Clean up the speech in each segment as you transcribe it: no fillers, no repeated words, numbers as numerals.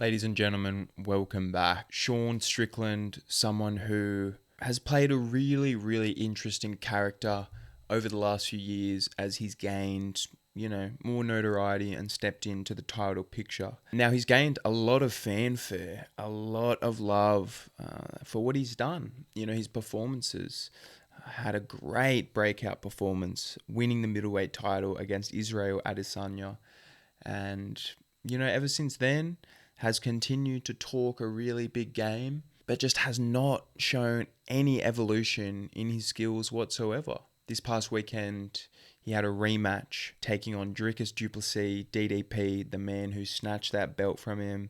Ladies and gentlemen, welcome back. Sean Strickland, someone who has played a really, really interesting character over the last few years as he's gained, more notoriety and stepped into the title picture. Now, he's gained a lot of fanfare, a lot of love for what he's done. His performances. Had a great breakout performance, winning the middleweight title against Israel Adesanya. And, ever since then, has continued to talk a really big game, but just has not shown any evolution in his skills whatsoever. This past weekend, he had a rematch taking on Dricus du Plessis, DDP, the man who snatched that belt from him,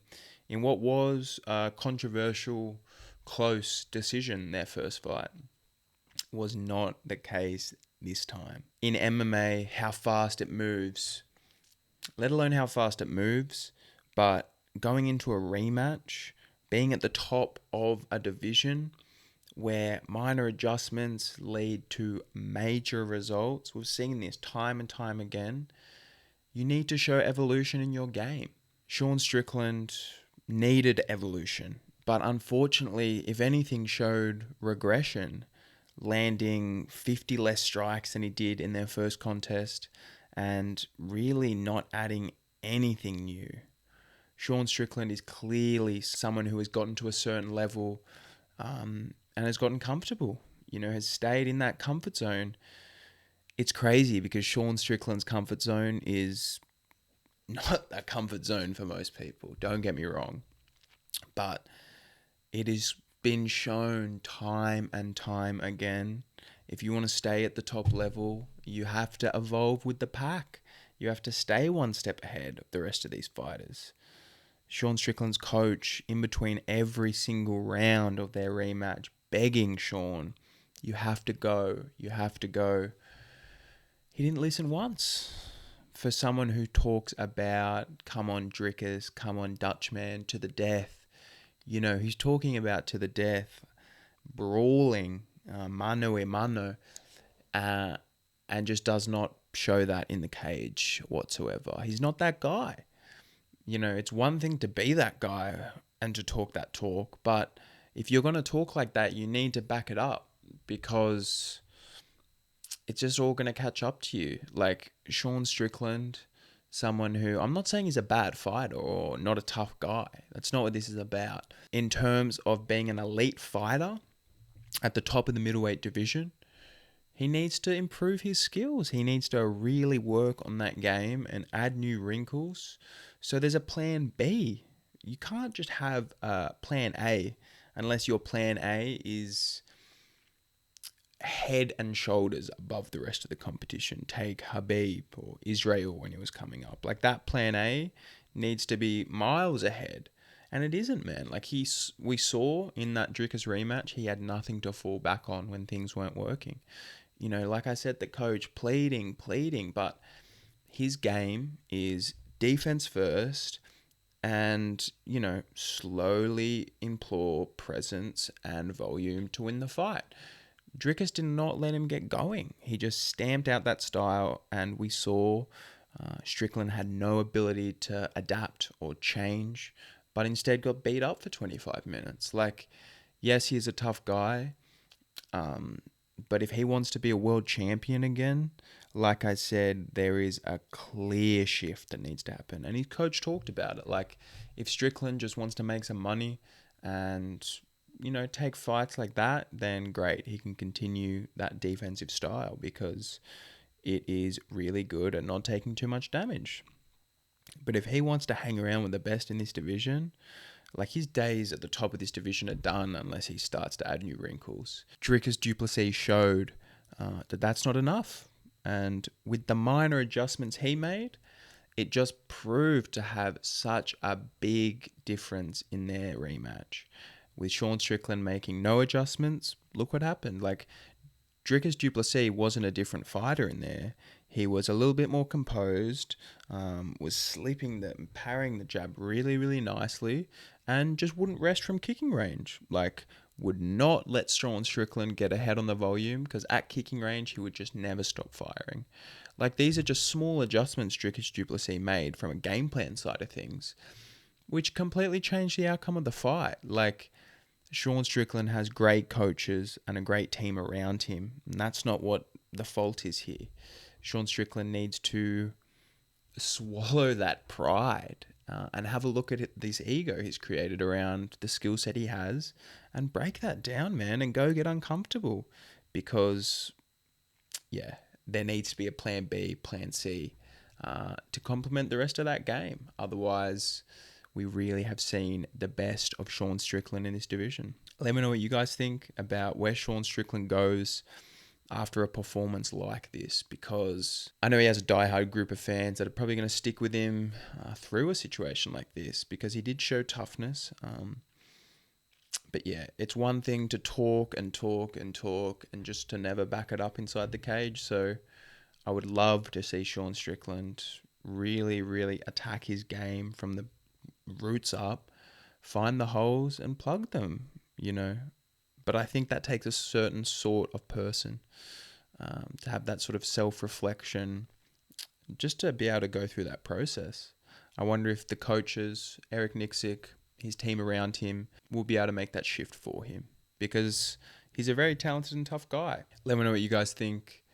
in what was a controversial, close decision, their first fight. Was not the case this time. In MMA, how fast it moves, let alone how fast it moves, but going into a rematch, being at the top of a division where minor adjustments lead to major results, we've seen this time and time again, you need to show evolution in your game. Sean Strickland needed evolution, but unfortunately, if anything, showed regression, landing 50 less strikes than he did in their first contest and really not adding anything new. Sean Strickland is clearly someone who has gotten to a certain level and has gotten comfortable, has stayed in that comfort zone. It's crazy because Sean Strickland's comfort zone is not a comfort zone for most people, don't get me wrong. But it has been shown time and time again, if you want to stay at the top level, you have to evolve with the pack. You have to stay one step ahead of the rest of these fighters. Sean Strickland's coach, in between every single round of their rematch, begging Sean, you have to go, you have to go. He didn't listen once. For someone who talks about, come on Dricus, come on Dutchman, to the death, he's talking about to the death, brawling, mano a mano, and just does not show that in the cage whatsoever. He's not that guy. It's one thing to be that guy and to talk that talk, but if you're going to talk like that, you need to back it up because it's just all going to catch up to you. Like Sean Strickland, someone who, I'm not saying he's a bad fighter or not a tough guy. That's not what this is about. In terms of being an elite fighter at the top of the middleweight division, he needs to improve his skills. He needs to really work on that game and add new wrinkles. So there's a plan B. You can't just have a plan A unless your plan A is head and shoulders above the rest of the competition. Take Habib or Israel when he was coming up. Like that plan A needs to be miles ahead. And it isn't, man. Like we saw in that Dricus rematch, he had nothing to fall back on when things weren't working. Like I said, the coach pleading, but his game is defense first and, slowly implore presence and volume to win the fight. Dricus did not let him get going. He just stamped out that style, and we saw Strickland had no ability to adapt or change, but instead got beat up for 25 minutes. Like, yes, he's a tough guy, but if he wants to be a world champion again, like I said, there is a clear shift that needs to happen. And his coach talked about it. Like, if Strickland just wants to make some money and, take fights like that, then great. He can continue that defensive style because it is really good at not taking too much damage. But if he wants to hang around with the best in this division, like his days at the top of this division are done unless he starts to add new wrinkles. Dricus du Plessis showed that that's not enough. And with the minor adjustments he made, it just proved to have such a big difference in their rematch. With Sean Strickland making no adjustments, look what happened. Like, Dricus du Plessis wasn't a different fighter in there. He was a little bit more composed, was parrying the jab really, really nicely, and just wouldn't rest from kicking range. Like, would not let Sean Strickland get ahead on the volume because at kicking range, he would just never stop firing. Like, these are just small adjustments Dricus du Plessis made from a game plan side of things. which completely changed the outcome of the fight. Like, Sean Strickland has great coaches and a great team around him, and that's not what the fault is here. Sean Strickland needs to swallow that pride and have a look at this ego he's created around the skill set he has and break that down, man, and go get uncomfortable. Because, yeah, there needs to be a plan B, plan C to complement the rest of that game. Otherwise, we really have seen the best of Sean Strickland in this division. Let me know what you guys think about where Sean Strickland goes after a performance like this, because I know he has a diehard group of fans that are probably going to stick with him through a situation like this, because he did show toughness. But yeah, it's one thing to talk and talk and talk and just to never back it up inside the cage. So I would love to see Sean Strickland really, really attack his game from the roots up, find the holes and plug them, you know. But I think that takes a certain sort of person to have that sort of self-reflection, just to be able to go through that process. I wonder if the coaches, Eric Nixick, his team around him, will be able to make that shift for him, because he's a very talented and tough guy. Let me know what you guys think.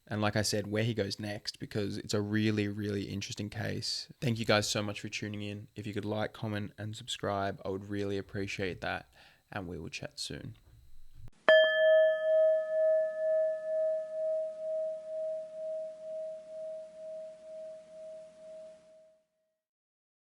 And like I said, where he goes next, because it's a really, really interesting case. Thank you guys so much for tuning in. If you could like, comment, and subscribe, I would really appreciate that. And we will chat soon.